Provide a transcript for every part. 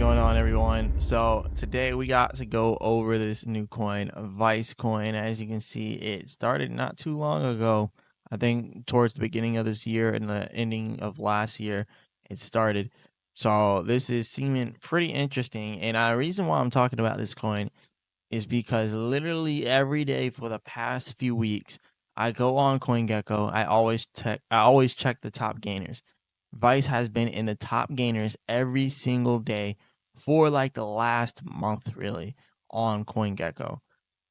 going on, everyone? So today we got to go over this new coin, Vice coin. As you can see, it started not too long ago. I think towards the beginning of this year and the ending of last year, it started. So this is seeming pretty interesting. And the reason why I'm talking about this coin is because literally every day for the past few weeks, I go on CoinGecko. I always check the top gainers. Vice has been in the top gainers every single day for like the last month, really, on CoinGecko.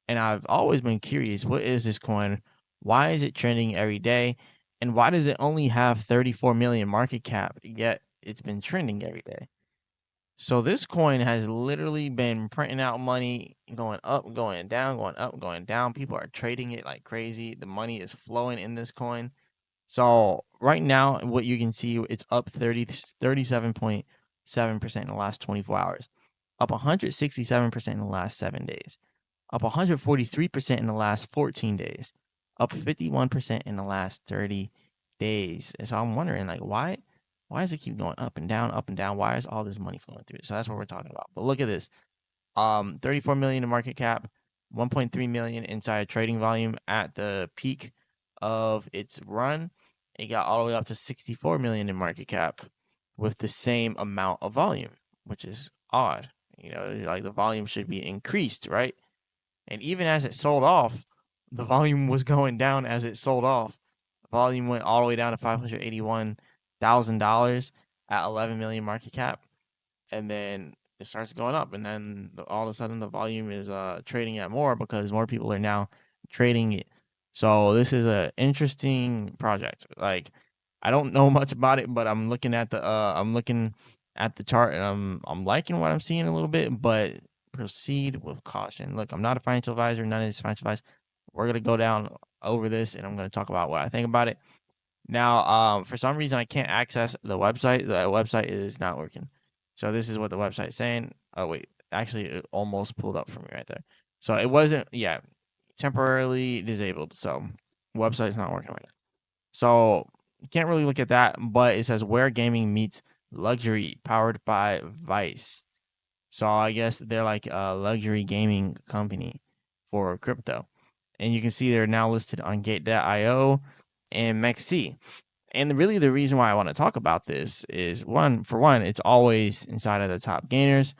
And I've always been curious, what is this coin? Why is it trending every day? And why does it only have 34 million market cap, yet it's been trending every day? So this coin has literally been printing out money, going up, going down, going up, going down. People are trading it like crazy. The money is flowing in this coin. So right now, what you can see, it's up 37.7% in the last 24 hours, up 167% in the last 7 days, up 143% in the last 14 days, up 51% in the last 30 days. And so I'm wondering, like, why does it keep going up and down, up and down? Why is all this money flowing through it? So that's what we're talking about. But look at this. 34 million in market cap, 1.3 million inside trading volume at the peak of its run. It got all the way up to 64 million in market cap with the same amount of volume, which is odd. Like the volume should be increased, right? And even as it sold off, the volume was going down as it sold off. Volume went all the way down to $581,000 at 11 million market cap, and then it starts going up, and then all of a sudden the volume is trading at more because more people are now trading it. So this is a interesting project. Like, I don't know much about it, but I'm looking at the chart, and I'm liking what I'm seeing a little bit, but proceed with caution. Look, I'm not a financial advisor, none of this financial advice. We're gonna go down over this, and I'm gonna talk about what I think about it. Now, for some reason, I can't access the website. The website is not working. So this is what the website's saying. Oh wait, actually, it almost pulled up for me right there. So it wasn't. Yeah, temporarily disabled. So website's not working right now. So you can't really look at that, but it says where gaming meets luxury, powered by Vice. So I guess they're like a luxury gaming company for crypto. And you can see they're now listed on Gate.io and MEXC. And really, the reason why I want to talk about this is for one, it's always inside of the top gainers,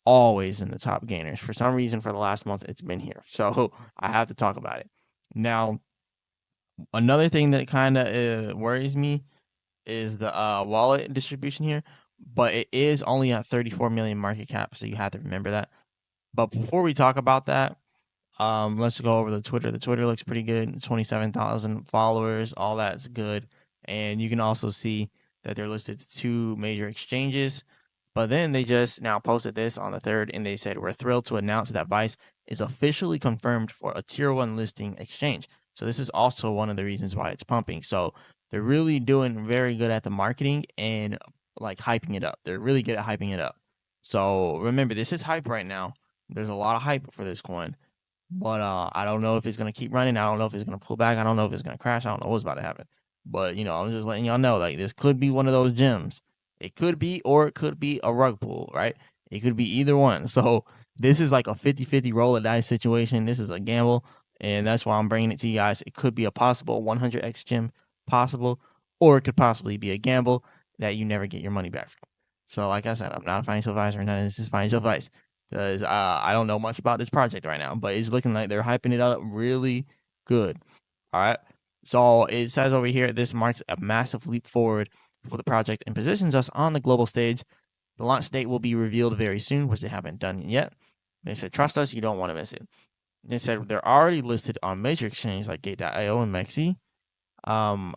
always in the top gainers. For some reason, for the last month, it's been here. So I have to talk about it. Now, another thing that kind of worries me is the wallet distribution here, but it is only at 34 million market cap. So you have to remember that. But before we talk about that, let's go over the Twitter. The Twitter looks pretty good. 27,000 followers. All that's good. And you can also see that they're listed to two major exchanges. But then they just now posted this on the 3rd, and they said, we're thrilled to announce that Vice is officially confirmed for a tier 1 listing exchange. So this is also one of the reasons why it's pumping. So they're really doing very good at the marketing and like hyping it up. They're really good at hyping it up. So remember, this is hype right now. There's a lot of hype for this coin. But I don't know if it's gonna keep running. I don't know if it's gonna pull back. I don't know if it's gonna crash. I don't know what's about to happen. But I'm just letting y'all know, like, this could be one of those gems. It could be, or it could be a rug pull, right? It could be either one. So this is like a 50-50 roll of dice situation. This is a gamble, and that's why I'm bringing it to you guys. It could be a possible 100x gem possible, or it could possibly be a gamble that you never get your money back from. So like I said, I'm not a financial advisor. None of this is financial advice because I don't know much about this project right now, but it's looking like they're hyping it up really good. All right. So it says over here, this marks a massive leap forward for the project and positions us on the global stage. The launch date will be revealed very soon, which they haven't done yet. They said, trust us, you don't want to miss it. They said they're already listed on major exchanges like Gate.io and MEXC.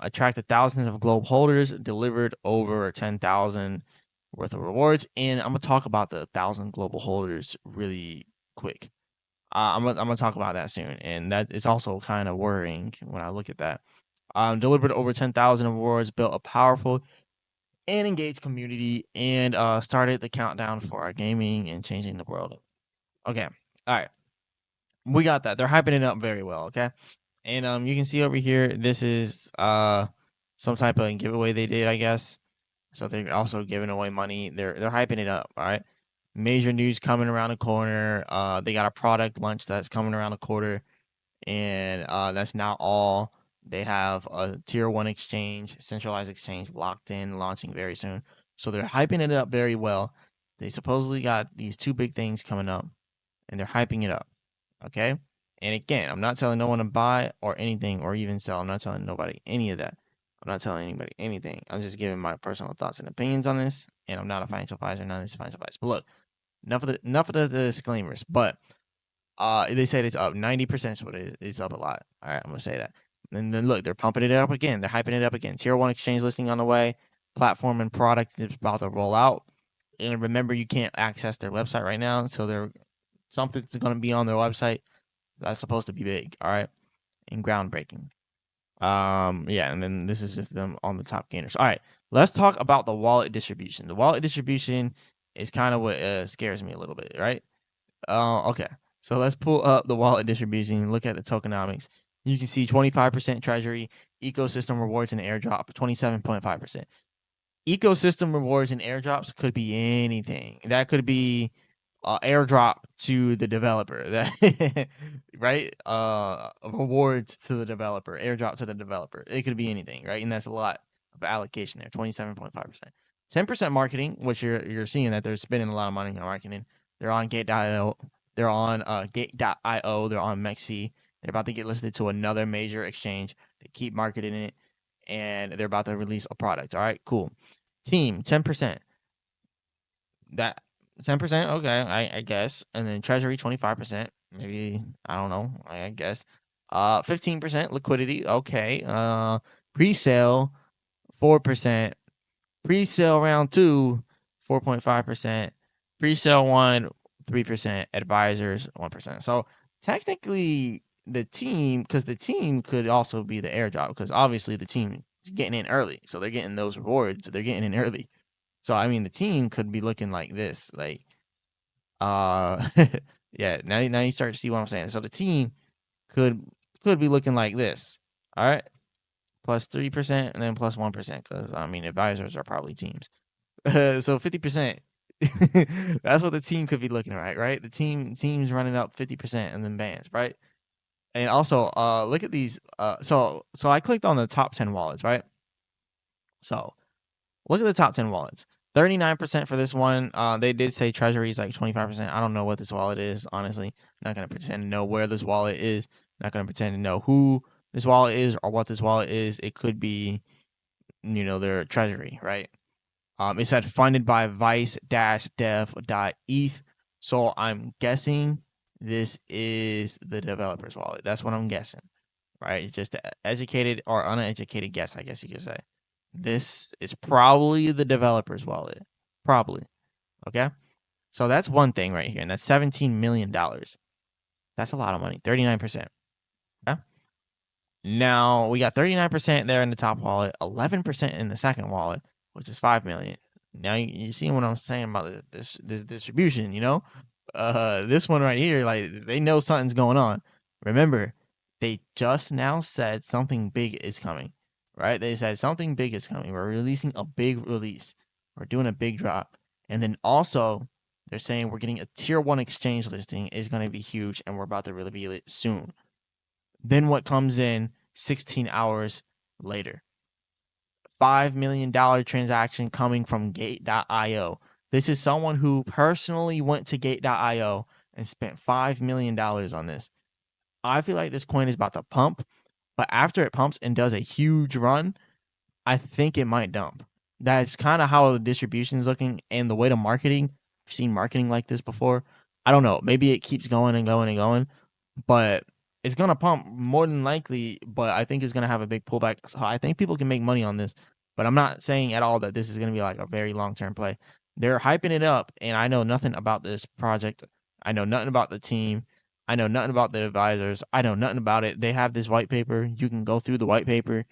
Attracted thousands of globe holders, delivered over 10,000 worth of rewards. And I'm gonna talk about the 1,000 global holders really quick. I'm gonna talk about that soon, and that is also kind of worrying when I look at that. Delivered over 10,000 awards, built a powerful and engaged community, and started the countdown for our gaming and changing the world. Okay, all right, we got that. They're hyping it up very well. Okay, and you can see over here, this is some type of giveaway they did, I guess. So they're also giving away money. They're hyping it up. All right. major news coming around the corner. They got a product launch that's coming around the corner, and that's not all. They have a tier one exchange, centralized exchange, locked in, launching very soon. So they're hyping it up very well. They supposedly got these two big things coming up, and they're hyping it up. Okay. And again, I'm not telling no one to buy or anything or even sell. I'm not telling nobody any of that. I'm not telling anybody anything. I'm just giving my personal thoughts and opinions on this. And I'm not a financial advisor, none of this is financial advice. But look, enough of the disclaimers. But they said it's up 90%, so it's up a lot. All right, I'm gonna say that. And then look, they're pumping it up again. They're hyping it up again. Tier one exchange listing on the way. Platform and product is about to roll out. And remember, you can't access their website right now, so something's gonna be on their website that's supposed to be big. All right, and groundbreaking. Yeah, and then this is just them on the top gainers. All right, let's talk about the wallet distribution. The wallet distribution is kind of what scares me a little bit, right? Okay. So let's pull up the wallet distribution, look at the tokenomics. You can see 25% treasury, ecosystem rewards, and airdrop, 27.5%. Ecosystem rewards and airdrops could be anything. That could be airdrop to the developer. That right? Rewards to the developer, airdrop to the developer. It could be anything, right? And that's a lot of allocation there. 27.5%. 10% marketing, which you're seeing that they're spending a lot of money on marketing. They're on Gate.io. They're on Gate.io. They're on Mexi. They're about to get listed to another major exchange. They keep marketing it, and they're about to release a product. All right, cool. Team 10%. That 10%, okay, I guess. And then treasury 25%. Maybe I don't know. I guess. 15% liquidity. Okay. Pre-sale 4%. Pre-sale round 2 4.5%. Pre-sale 1 3%. Advisors 1%. So technically the team, because the team could also be the airdrop, because obviously the team is getting in early, so they're getting those rewards. They're getting in early. So I mean, the team could be looking like this, like uh, yeah. Now you start to see what I'm saying. So the team could could be looking like this. All right, plus 3% and then plus 1%, because I mean, advisors are probably teams. So 50%. That's what the team could be looking like, right? The team's running up 50% and then bands, right? And also, look at these. So I clicked on the top 10 wallets, right? So look at the top 10 wallets. 39% for this one. They did say treasury is like 25%. I don't know what this wallet is, honestly. Not going to pretend to know where this wallet is. Not going to pretend to know who this wallet is or what this wallet is. It could be, their treasury, right? It said funded by vice-dev.eth. So I'm guessing this is the developer's wallet. That's what I'm guessing, right? Just an educated or uneducated guess, I guess you could say. This is probably the developer's wallet. Probably. Okay. So that's one thing right here. And that's $17 million. That's a lot of money. 39%. Okay. Now we got 39% there in the top wallet, 11% in the second wallet, which is 5 million. Now you see what I'm saying about this distribution, this one right here, like they know something's going on. Remember, they just now said something big is coming, right? They said something big is coming. We're releasing a big release. We're doing a big drop. And then also they're saying we're getting a tier one exchange listing is going to be huge and we're about to reveal it soon. Then what comes in 16 hours later? $5 million transaction coming from Gate.io. This is someone who personally went to Gate.io and spent $5 million on this. I feel like this coin is about to pump, but after it pumps and does a huge run, I think it might dump. That's kind of how the distribution is looking and the way to marketing. I've seen marketing like this before. I don't know. Maybe it keeps going and going and going, but it's gonna pump more than likely. But I think it's gonna have a big pullback. So I think people can make money on this. But I'm not saying at all that this is gonna be like a very long term play. They're hyping it up, and I know nothing about this project. I know nothing about the team. I know nothing about the advisors. I know nothing about it. They have this white paper. You can go through the white paper,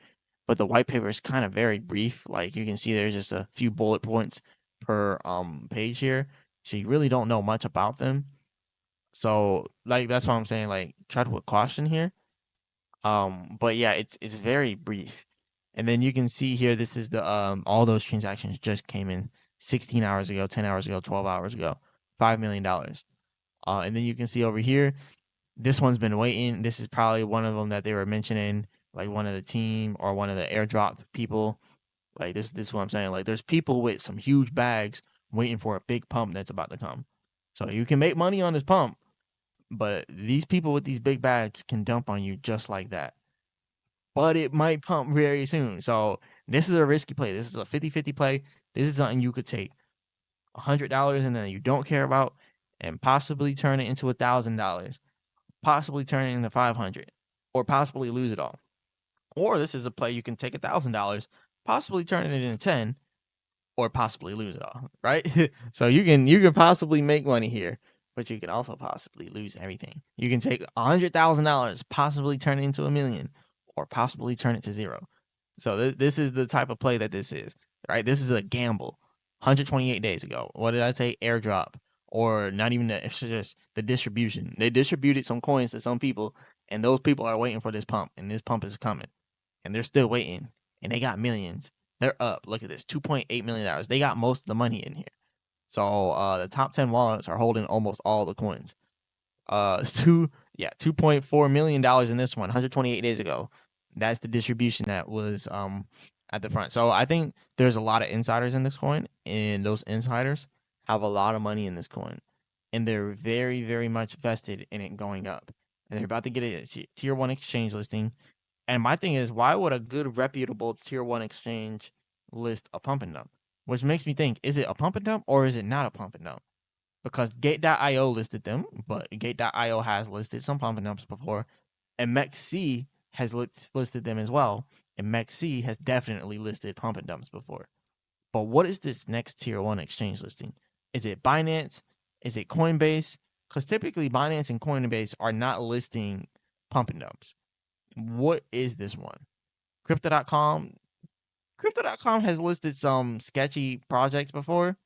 but the white paper is kind of very brief. Like you can see, there's just a few bullet points per page here, so you really don't know much about them. So like that's what I'm saying. Like tread with caution here. But yeah, it's very brief. And then you can see here, this is the all those transactions just came in 16 hours ago, 10 hours ago, 12 hours ago, $5 million. And then you can see over here, this one's been waiting. This is probably one of them that they were mentioning, like one of the team or one of the airdrop people. Like this is what I'm saying. Like there's people with some huge bags waiting for a big pump that's about to come. So you can make money on this pump, but these people with these big bags can dump on you just like that. But it might pump very soon. So this is a risky play. This is a 50-50 play. This is something you could take $100 and then you don't care about and possibly turn it into $1,000, possibly turn it into 500, or possibly lose it all. Or this is a play you can take $1,000, possibly turn it into 10, or possibly lose it all, right? So you can possibly make money here, but you can also possibly lose everything. You can take $100,000, possibly turn it into $1 million, or possibly turn it to zero. So this is the type of play that this is, right? This is a gamble. 128 days ago, what did I say? Airdrop, or not even it's just the distribution. They distributed some coins to some people, and those people are waiting for this pump, and this pump is coming, and they're still waiting, and they got millions. They're up. Look at this, $2.8 million. They got most of the money in here. So the top 10 wallets are holding almost all the coins. $2.4 million in this one, 128 days ago. That's the distribution that was at the front. So I think there's a lot of insiders in this coin, and those insiders have a lot of money in this coin, and they're very, very much vested in it going up. And they're about to get a tier one exchange listing. And my thing is, why would a good, reputable tier one exchange list a pump and dump? Which makes me think, is it a pump and dump or is it not a pump and dump? Because Gate.io listed them, but Gate.io has listed some pump and dumps before, and MEXC has listed them as well, and MEXC has definitely listed pump and dumps before. But what is this next tier one exchange listing? Is it Binance? Is it Coinbase? Because typically Binance and Coinbase are not listing pump and dumps. What is this one? Crypto.com. Crypto.com has listed some sketchy projects before,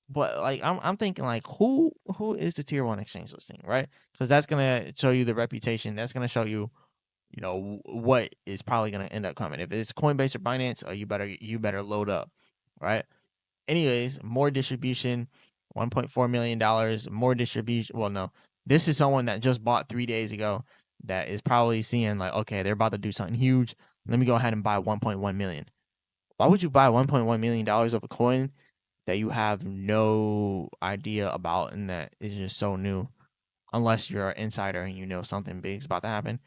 but like I'm thinking like who is the tier one exchange listing, right? Because that's gonna show you the reputation. That's gonna show you, what is probably gonna end up coming. If it's Coinbase or Binance, you better load up, right? Anyways, more distribution, $1.4 million, more distribution. Well, no, this is someone that just bought 3 days ago that is probably seeing like, okay, they're about to do something huge. Let me go ahead and buy 1.1 million. Why would you buy $1.1 million of a coin that you have no idea about and that is just so new, unless you're an insider and you know something big is about to happen?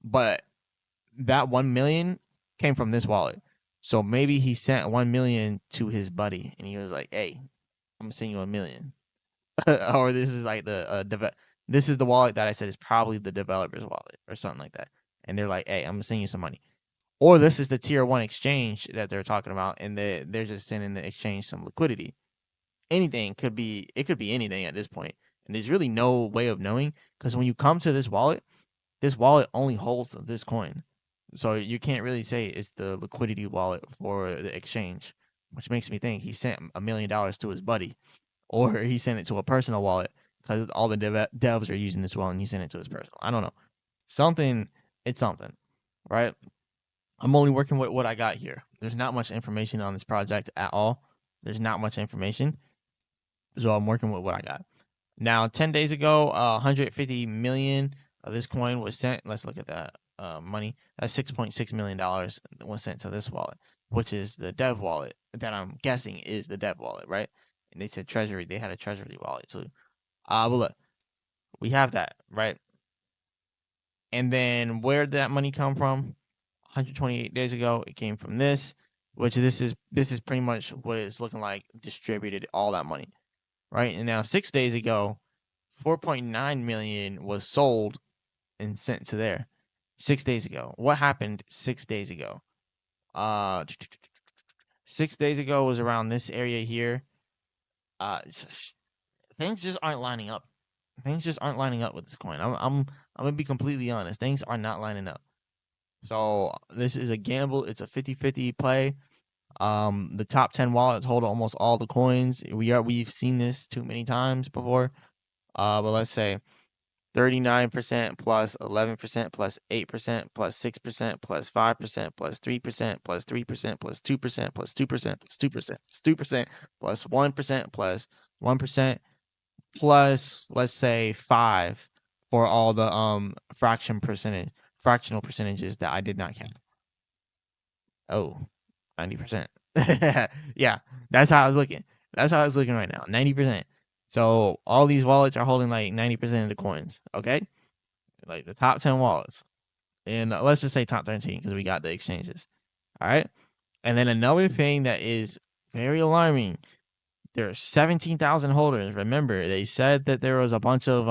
But that 1 million came from this wallet. So maybe he sent 1 million to his buddy and he was like, "Hey, I'm gonna send you 1 million." Or this is like this is the wallet that I said is probably the developer's wallet or something like that. And they're like, "Hey, I'm gonna send you some money." Or this is the tier one exchange that they're talking about, and they're just sending the exchange some liquidity. Anything could be, it could be anything at this point. And there's really no way of knowing, because when you come to this wallet only holds this coin. So you can't really say it's the liquidity wallet for the exchange, which makes me think he sent $1 million to his buddy, or he sent it to a personal wallet because all the devs are using this wallet and he sent it to his personal. I don't know. It's something, right? I'm only working with what I got here. There's not much information on this project at all. There's not much information. So I'm working with what I got. Now, 10 days ago, 150 million of this coin was sent. Let's look at that money. That's $6.6 million was sent to this wallet, which is the dev wallet that I'm guessing is the dev wallet, right? And they said treasury. They had a treasury wallet too. But look, we have that, right? And then where did that money come from? 128 days ago, it came from this, which this is pretty much what it's looking like, distributed all that money, right? And now 6 days ago, 4.9 million was sold and sent to there. 6 days ago, what happened 6 days ago? 6 days ago was around this area here. Things just aren't lining up. Things just aren't lining up with this coin. I'm gonna be completely honest. Things are not lining up. So this is a gamble. It's a 50-50 play. The top 10 wallets hold almost all the coins. We've seen this too many times before. But let's say 39% plus 11% plus 8% plus 6% plus 5% plus 3% plus 3% plus 2% plus 2% plus 2% plus 2% plus 1% plus 1%. plus let's say 5 for all the fractional percentages that I did not count. Oh, 90%. Yeah, that's how I was looking. That's how I was looking right now. 90%. So all these wallets are holding like 90% of the coins. Okay, like the top 10 wallets, and let's just say top 13 because we got the exchanges. All right, and then another thing that is very alarming. There are 17,000 holders. Remember, they said that there was a bunch of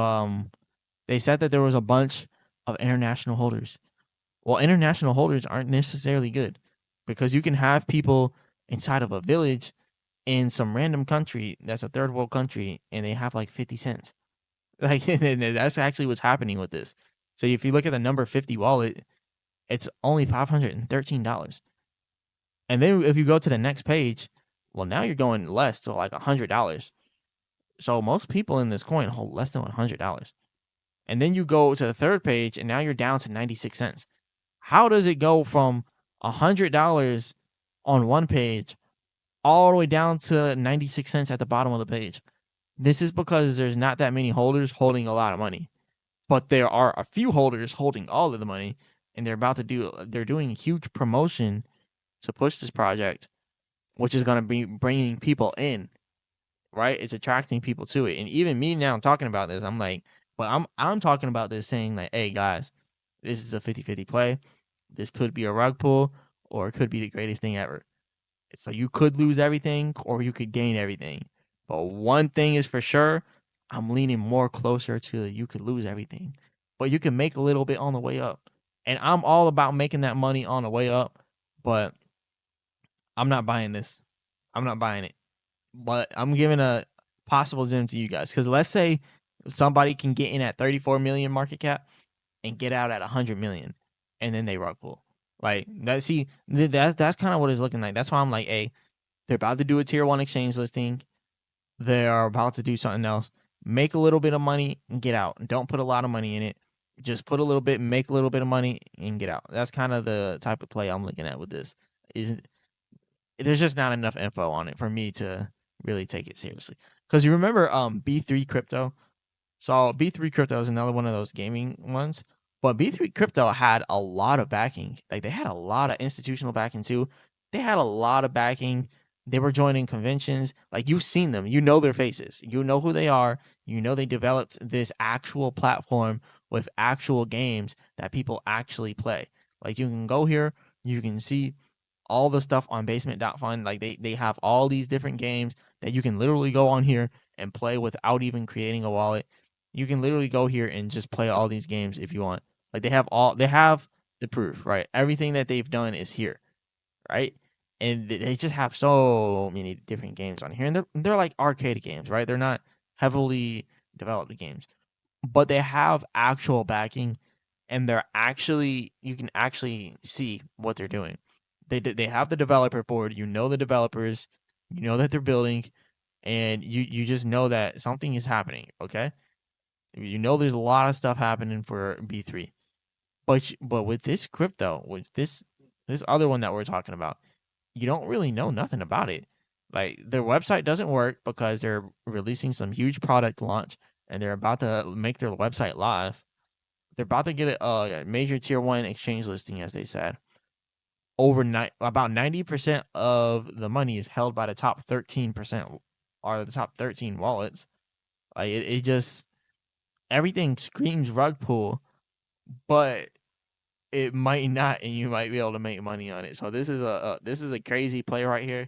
international holders. Well, international holders aren't necessarily good because you can have people inside of a village in some random country that's a third world country and they have like 50 cents. Like that's actually what's happening with this. So if you look at the number 50 wallet, it's only $513. And then if you go to the next page, well, now you're going less to like $100. So most people in this coin hold less than $100. And then you go to the third page and now you're down to 96 cents. How does it go from $100 on one page all the way down to 96 cents at the bottom of the page? This is because there's not that many holders holding a lot of money, but there are a few holders holding all of the money, and they're doing a huge promotion to push this project, which is going to be bringing people in, right? It's attracting people to it. And even me now talking about this, I'm like, well, I'm talking about this saying like, hey guys, this is a 50-50 play. This could be a rug pull or it could be the greatest thing ever. So you could lose everything or you could gain everything. But one thing is for sure, I'm leaning more closer to the you could lose everything, but you can make a little bit on the way up. And I'm all about making that money on the way up, but I'm not buying this. I'm not buying it. But I'm giving a possible gem to you guys because let's say somebody can get in at 34 million market cap and get out at 100 million, and then they rug pull. Like that. See, that's kind of what it's looking like. That's why I'm like, hey, they're about to do a tier one exchange listing. They are about to do something else. Make a little bit of money and get out. Don't put a lot of money in it. Just put a little bit, make a little bit of money and get out. That's kind of the type of play I'm looking at with this. Is there's just not enough info on it for me to really take it seriously. Because you remember B3 crypto. So B3 crypto is another one of those gaming ones. But B3 crypto had a lot of backing. Like they had a lot of institutional backing too. They had a lot of backing. They were joining conventions. Like you've seen them. You know their faces. You know who they are. You know they developed this actual platform with actual games that people actually play. Like you can go here, you can see all the stuff on basement.fund. Like they have all these different games that you can literally go on here and play without even creating a wallet. You can literally go here and just play all these games if you want. Like they have the proof, right? Everything that they've done is here, right? And they just have so many different games on here, and they're like arcade games, right? They're not heavily developed games, but they have actual backing, and they're actually you can actually see what they're doing. They have the developer board. You know the developers. You know that they're building, and you just know that something is happening. Okay, you know there's a lot of stuff happening for B3, but with this crypto, with this other one that we're talking about, you don't really know nothing about it. Like their website doesn't work because they're releasing some huge product launch, and they're about to make their website live. They're about to get a major tier one exchange listing, as they said. Overnight, about 90% of the money is held by the top 13% or the top 13 wallets. Like it just everything screams rug pull, but it might not, and you might be able to make money on it. So this is a crazy play right here.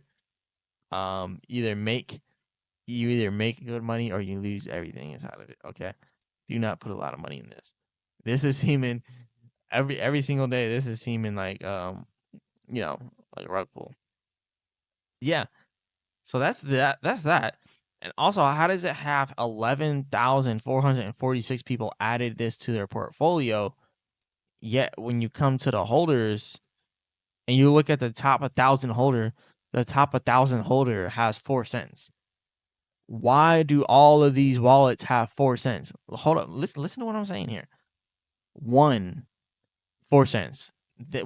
Either make good money or you lose everything inside of it. Okay, do not put a lot of money in this. This is seeming every single day. This is seeming like like a rug pull. Yeah. So that's that. That's that. And also, how does it have 11,446 people added this to their portfolio? Yet when you come to the holders and you look at the top 1,000 holder, the top 1,000 holder has 4 cents. Why do all of these wallets have 4 cents? Hold up, listen to what I'm saying here. 4 cents.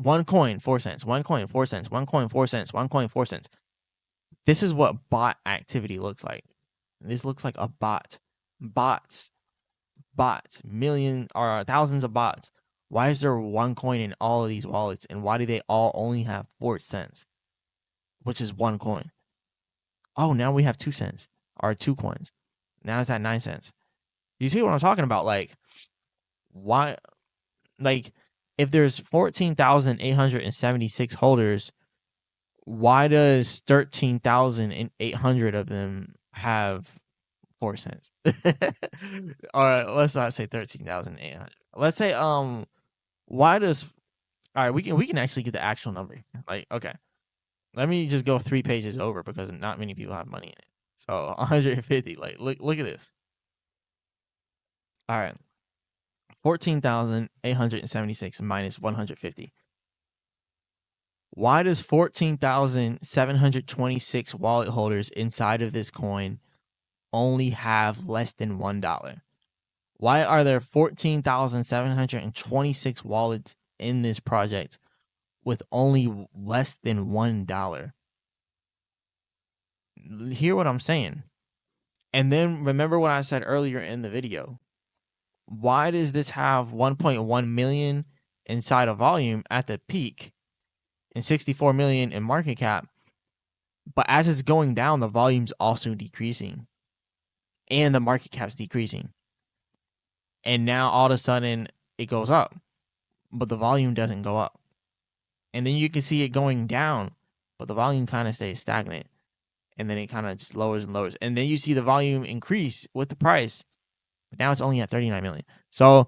One coin, 4 cents. One coin, 4 cents. One coin, 4 cents. One coin, 4 cents. This is what bot activity looks like. This looks like a bot. bots, million or thousands of bots. Why is there one coin in all of these wallets, and why do they all only have 4 cents, which is one coin? Oh, now we have 2 cents or two coins. Now it's at 9 cents. You see what I'm talking about? Like, why? Like, if there's 14,876 holders, why does 13,800 of them have 4 cents? All right, let's not say 13,800. Let's say why does all right, we can actually get the actual number. Like, okay. Let me just go 3 pages over because not many people have money in it. So 150, like look at this. All right. 14,876 minus 150. Why does 14,726 wallet holders inside of this coin only have less than $1? Why are there 14,726 wallets in this project with only less than $1? Hear what I'm saying. And then remember what I said earlier in the video. Why does this have 1.1 million inside of volume at the peak and 64 million in market cap? But as it's going down, the volume's also decreasing and the market cap's decreasing. And now all of a sudden it goes up, but the volume doesn't go up. And then you can see it going down, but the volume kind of stays stagnant. And then it kind of just lowers and lowers. And then you see the volume increase with the price. But now it's only at 39 million. So,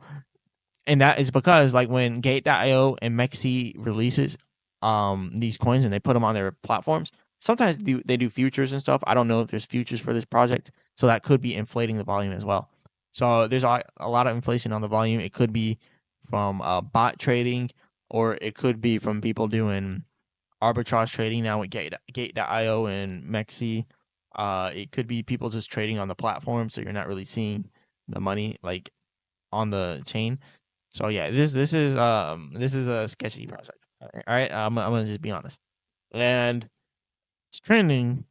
and that is because like when Gate.io and Mexi releases these coins and they put them on their platforms, sometimes they do futures and stuff. I don't know if there's futures for this project, so that could be inflating the volume as well. So there's a lot of inflation on the volume. It could be from bot trading, or it could be from people doing arbitrage trading now with Gate.io and Mexi. It could be people just trading on the platform, so you're not really seeing the money like on the chain. So yeah, this is a sketchy project. All right, I'm gonna just be honest, and it's trending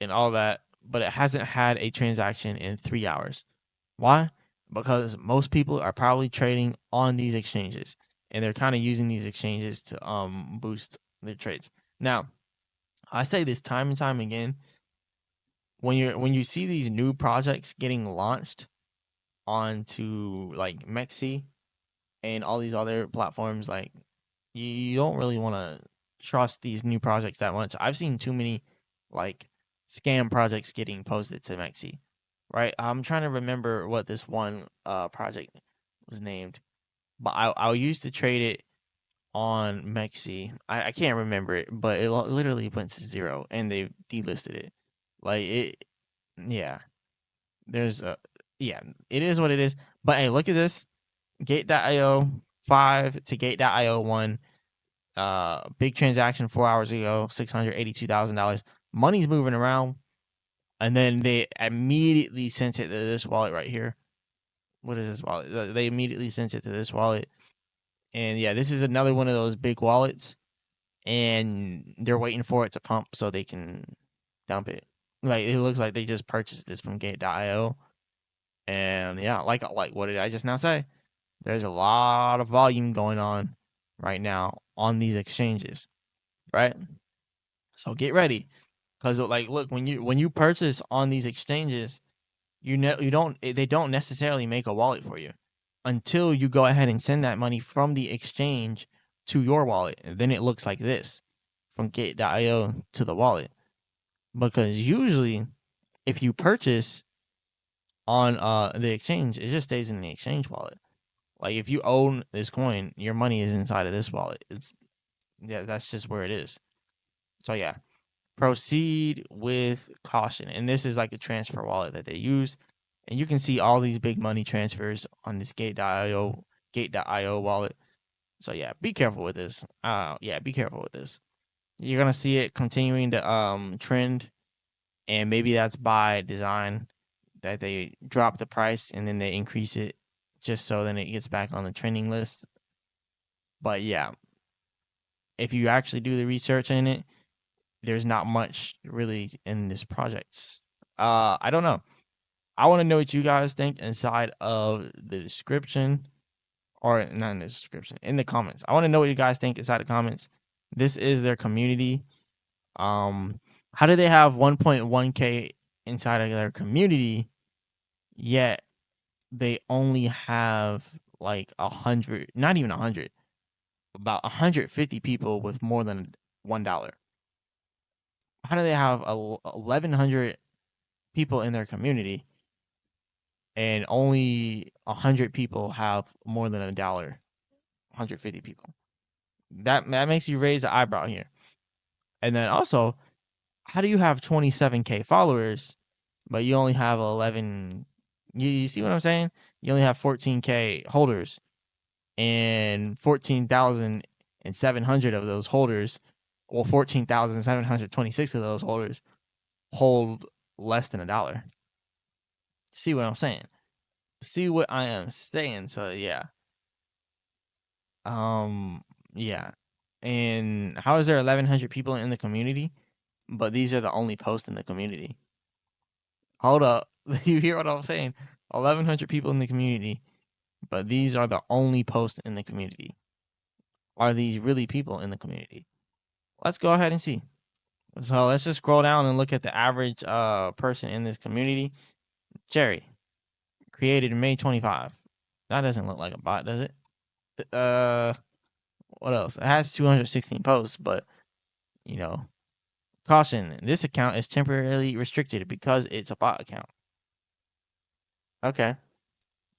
and all that, but it hasn't had a transaction in 3 hours. Why? Because most people are probably trading on these exchanges, and they're kind of using these exchanges to boost their trades. Now, I say this time and time again. When you see these new projects getting launched onto like Mexi and all these other platforms, like you don't really want to trust these new projects that much. I've seen too many like scam projects getting posted to Mexi. Right? I'm trying to remember what this one project was named, but I used to trade it on Mexi. I can't remember it, but it literally went to zero and they delisted it. Like it, yeah. There's a yeah. It is what it is. But hey, look at this. Gate.io 5 to Gate.io 1. Big transaction 4 hours ago, $682,000. Money's moving around, and then they immediately sent it to this wallet right here. What is this wallet? They immediately sent it to this wallet, and yeah, this is another one of those big wallets, and they're waiting for it to pump so they can dump it. Like it looks like they just purchased this from Gate.io, and yeah, like what did I just now say? There's a lot of volume going on right now on these exchanges, right? So get ready, because like, look, when you purchase on these exchanges, you don't they don't necessarily make a wallet for you until you go ahead and send that money from the exchange to your wallet. And then it looks like this from Gate.io to the wallet. Because usually, if you purchase on the exchange, it just stays in the exchange wallet. Like if you own this coin, your money is inside of this wallet. It's yeah, that's just where it is. So yeah, proceed with caution. And this is like a transfer wallet that they use. And you can see all these big money transfers on this Gate.io wallet. So yeah, be careful with this. Yeah, be careful with this. You're gonna see it continuing to trend, and maybe that's by design that they drop the price and then they increase it just so then it gets back on the trending list. But yeah, if you actually do the research in it, there's not much really in this project. I don't know. I want to know what you guys think inside of the description, or not in the description, in the comments. I want to know what you guys think inside the comments. This is their community. Um, how do they have 1.1K inside of their community, yet they only have like 100, not even 100, about 150 people with more than $1? How do they have 1,100 people in their community and only 100 people have more than $1? 150 people. That makes you raise an eyebrow here. And then also, how do you have 27K followers, but you only have 11? You see what I'm saying? You only have 14K holders, and 14,700 of those holders, well, 14,726 of those holders hold less than $1. See what I'm saying? See what I am saying? So yeah, um, yeah. And how is there 1,100 people in the community, but these are the only posts in the community? Hold up, you hear what I'm saying? 1,100 people in the community, but these are the only posts in the community. Are these really people in the community? Let's go ahead and see. So let's just scroll down and look at the average person in this community. Jerry, created in May 25. That doesn't look like a bot, does it? Uh, what else? It has 216 posts, but you know, caution: this account is temporarily restricted because it's a bot account. Okay,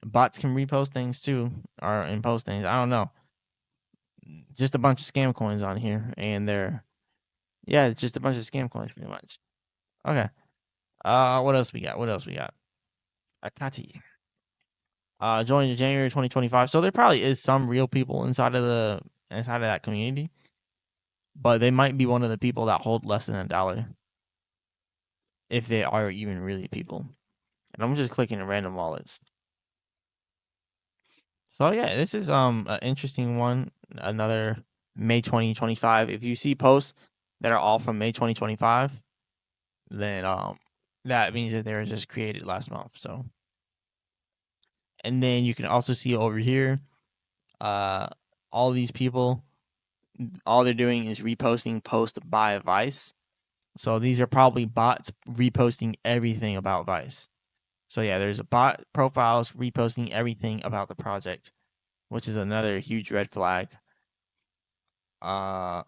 bots can repost things too, or and post things. I don't know. Just a bunch of scam coins on here, and they're yeah, it's just a bunch of scam coins, pretty much. Okay. What else we got? What else we got? Akati. Joined in January 2025. So there probably is some real people inside of that community, but they might be one of the people that hold less than $1, if they are even really people. And I'm just clicking in random wallets. So yeah, this is an interesting one. Another May 2025. If you see posts that are all from May 2025, then that means that they were just created last month. So, and then you can also see over here, uh, all these people, all they're doing is reposting post by Vice. So these are probably bots reposting everything about Vice. So yeah, there's a bot profiles reposting everything about the project, which is another huge red flag. Uh,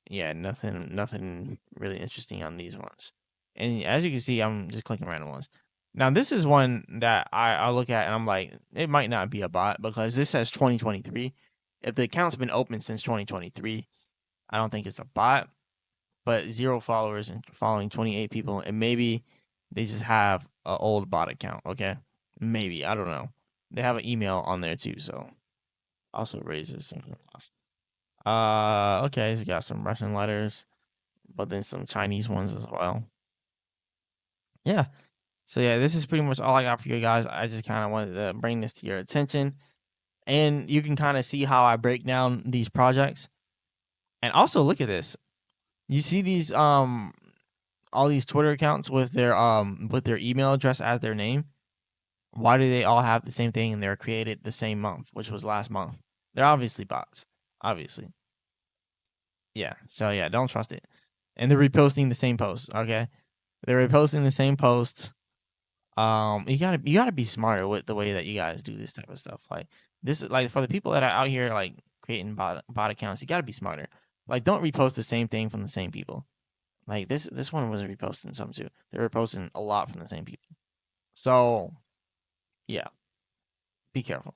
yeah, nothing really interesting on these ones. And as you can see, I'm just clicking random ones. Now this is one that I look at and I'm like, it might not be a bot because this says 2023. If the account's been open since 2023, I don't think it's a bot. But 0 followers and following 28 people, and maybe they just have an old bot account. Okay, maybe, I don't know. They have an email on there too, so also raises some costs. Okay, so we got some Russian letters, but then some Chinese ones as well. Yeah. So yeah, this is pretty much all I got for you guys. I just kind of wanted to bring this to your attention, and you can kind of see how I break down these projects. And also look at this. You see these all these Twitter accounts with their email address as their name. Why do they all have the same thing and they're created the same month, which was last month? They're obviously bots. Obviously. Yeah. So yeah, don't trust it. And they're reposting the same post, okay? They're reposting the same post. You gotta be smarter with the way that you guys do this type of stuff. Like this is like for the people that are out here like creating bot accounts, you gotta be smarter. Like don't repost the same thing from the same people. Like this one was reposting some too. They were posting a lot from the same people. So yeah, be careful.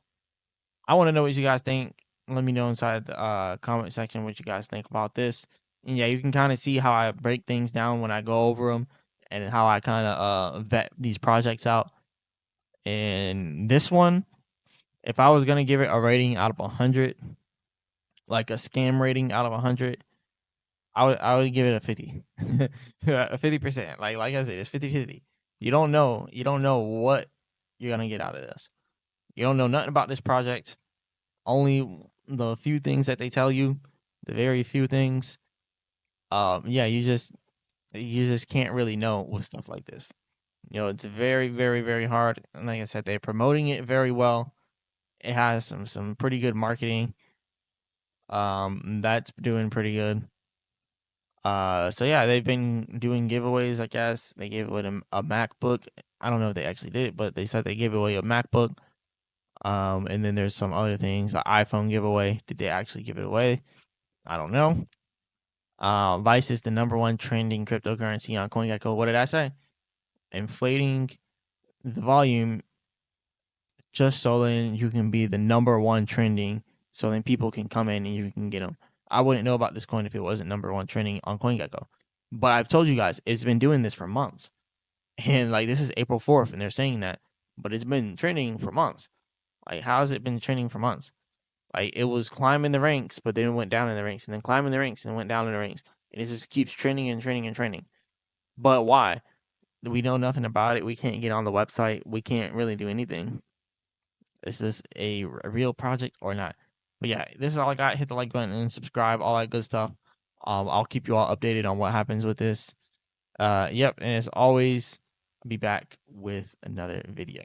I want to know what you guys think. Let me know inside the comment section what you guys think about this. And yeah, you can kind of see how I break things down when I go over them and how I kind of vet these projects out. And this one, if I was gonna give it a rating out of 100, like a scam rating out of 100, I would give it a 50. A 50%. Like I said, it's 50-50. You don't know what you're gonna get out of this. You don't know nothing about this project. Only the few things that they tell you, the very few things. Yeah, you just can't really know with stuff like this. It's very, very, very hard. And like I said, they're promoting it very well. It has some pretty good marketing. That's doing pretty good. So yeah, they've been doing giveaways. I guess they gave away a MacBook. I don't know if they actually did it, but they said they gave away a MacBook. And then there's some other things, the iPhone giveaway. Did they actually give it away? I don't know. Vice is the number one trending cryptocurrency on CoinGecko. What did I say? Inflating the volume just so then you can be the number one trending, so then people can come in and you can get them. I wouldn't know about this coin if it wasn't number one trending on CoinGecko. But I've told you guys, it's been doing this for months. And like this is April 4th, and they're saying that, but it's been trending for months. Like, how has it been trending for months? Like, it was climbing the ranks, but then it went down in the ranks, and then climbing the ranks, and went down in the ranks. And it just keeps trending and trending and trending. But why? We know nothing about it. We can't get on the website. We can't really do anything. Is this a real project or not? But yeah, this is all I got. Hit the like button and subscribe, all that good stuff. I'll keep you all updated on what happens with this. Yep, and as always, I'll be back with another video.